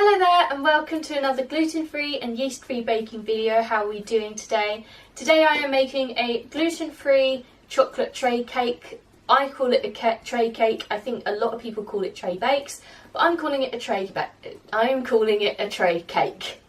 Hello there and welcome to another gluten-free and yeast-free baking video. How are we doing today? Today I am making a gluten-free chocolate tray cake. I call it a tray cake. I think a lot of people call it tray bakes, but I'm calling it a tray cake.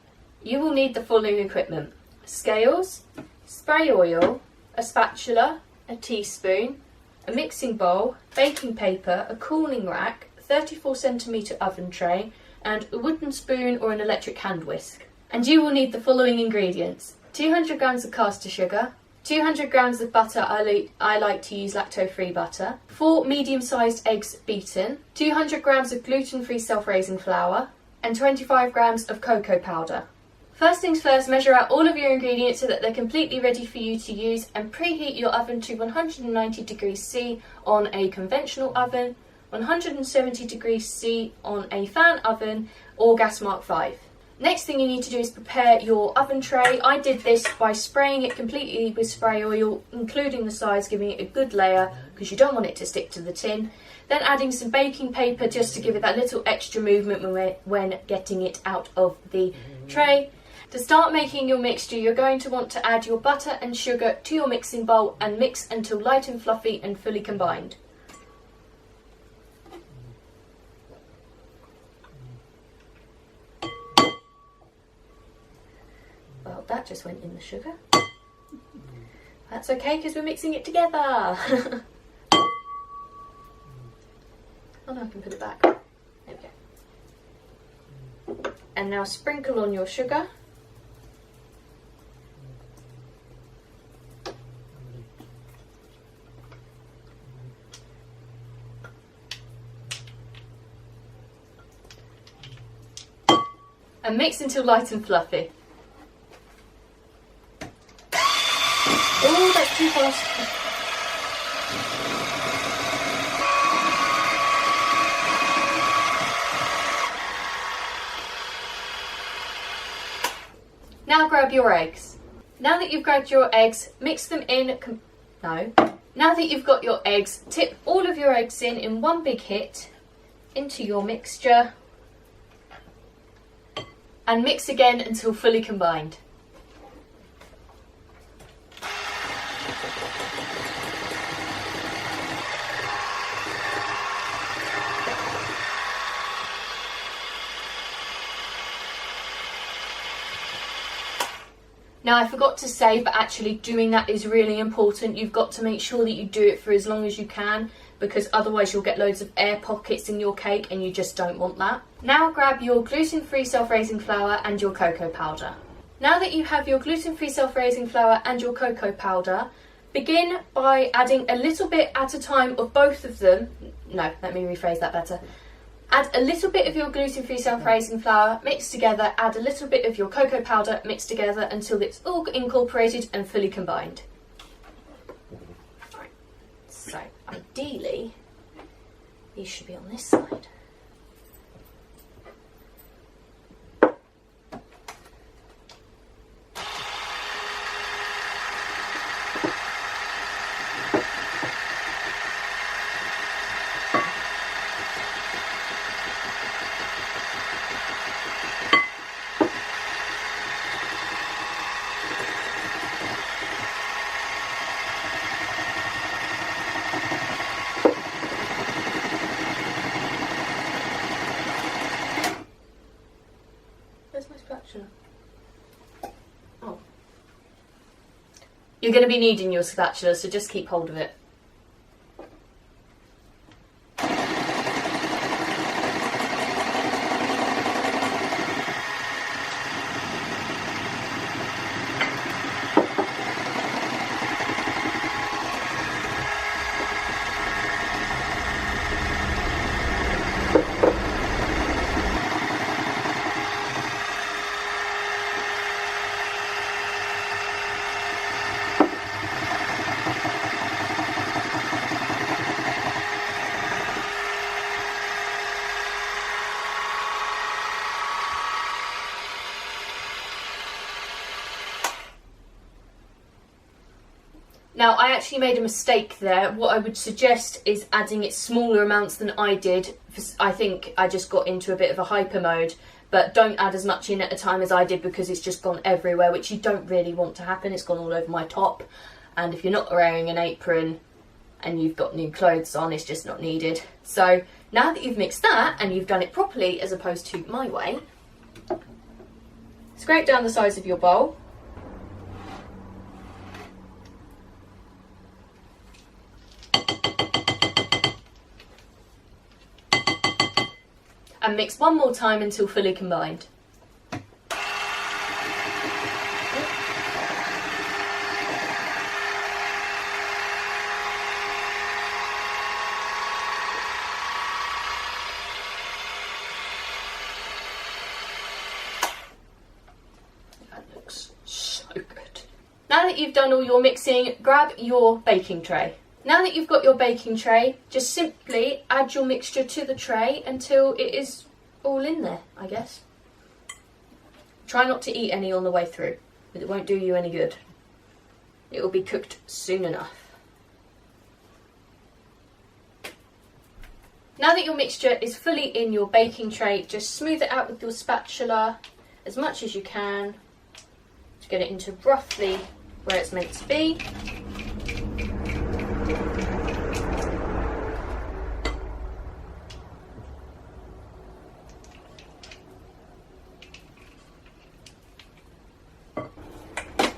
You will need the following equipment: scales, spray oil, a spatula, a teaspoon, a mixing bowl, baking paper, a cooling rack, 34cm oven tray, and a wooden spoon or an electric hand whisk. And you will need the following ingredients: 200 grams of caster sugar, 200 grams of butter, I like to use lactose-free butter, 4 medium-sized eggs beaten, 200 grams of gluten-free self-raising flour, and 25 grams of cocoa powder. First things first, measure out all of your ingredients so that they're completely ready for you to use, and preheat your oven to 190 degrees C on a conventional oven, 170 degrees C on a fan oven or gas mark 5. Next thing you need to do is prepare your oven tray. I did this by spraying it completely with spray oil, including the sides, giving it a good layer because you don't want it to stick to the tin. Then adding some baking paper just to give it that little extra movement when getting it out of the tray. To start making your mixture, you're going to want to add your butter and sugar to your mixing bowl and mix until light and fluffy and fully combined. Well, that just went in the sugar. That's okay because we're mixing it together. Oh no, I can put it back. There we go. And now sprinkle on your sugar. And mix until light and fluffy. Oh, that's too fast. Now grab your eggs. Now that you've grabbed your eggs, mix them in. Now that you've got your eggs, tip all of your eggs in one big hit into your mixture. And mix again until fully combined. Now I forgot to say, but actually doing that is really important. You've got to make sure that you do it for as long as you can, because otherwise you'll get loads of air pockets in your cake and you just don't want that. Now grab your gluten-free self-raising flour and your cocoa powder. Now that you have your gluten-free self-raising flour and your cocoa powder, begin by adding a little bit at a time of both of them. No, let me rephrase that better. Add a little bit of your gluten-free self-raising flour, mix together, add a little bit of your cocoa powder, mix together until it's all incorporated and fully combined. Right. So, ideally, these should be on this side. Where's my spatula? Oh. You're going to be needing your spatula, so just keep hold of it. Now, I actually made a mistake there. What I would suggest is adding it smaller amounts than I did. I think I just got into a bit of a hyper mode, but don't add as much in at a time as I did, because it's just gone everywhere, which you don't really want to happen. It's gone all over my top, and if you're not wearing an apron and you've got new clothes on, it's just not needed. So now that you've mixed that and you've done it properly as opposed to my way, scrape down the sides of your bowl. And mix one more time until fully combined. That looks so good. Now that you've done all your mixing, grab your baking tray. Now that you've got your baking tray, just simply add your mixture to the tray until it is all in there, I guess. Try not to eat any on the way through, but it won't do you any good. It will be cooked soon enough. Now that your mixture is fully in your baking tray, just smooth it out with your spatula as much as you can to get it into roughly where it's meant to be.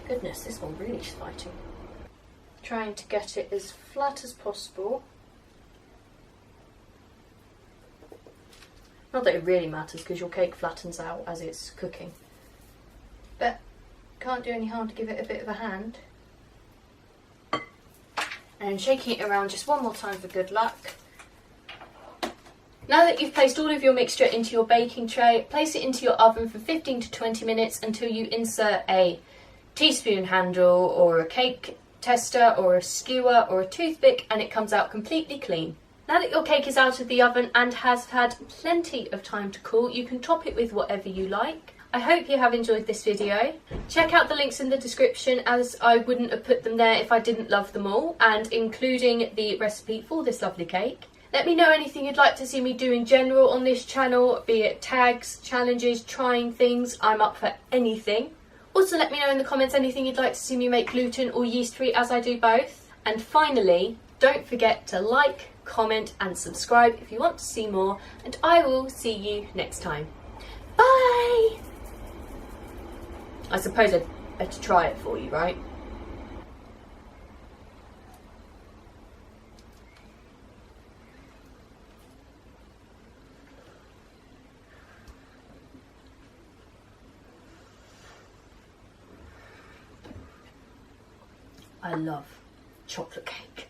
Goodness, this one really is fighting. Trying to get it as flat as possible. Not that it really matters, because your cake flattens out as it's cooking. But can't do any harm to give it a bit of a hand. And shaking it around just one more time for good luck. Now that you've placed all of your mixture into your baking tray, place it into your oven for 15 to 20 minutes until you insert a teaspoon handle or a cake tester or a skewer or a toothpick and it comes out completely clean. Now that your cake is out of the oven and has had plenty of time to cool, you can top it with whatever you like. I hope you have enjoyed this video. Check out the links in the description, as I wouldn't have put them there if I didn't love them all, and including the recipe for this lovely cake. Let me know anything you'd like to see me do in general on this channel, be it tags, challenges, trying things. I'm up for anything. Also let me know in the comments anything you'd like to see me make gluten or yeast free, as I do both. And finally, don't forget to like, comment and subscribe if you want to see more, and I will see you next time. Bye! I suppose I'd better try it for you, right? I love chocolate cake.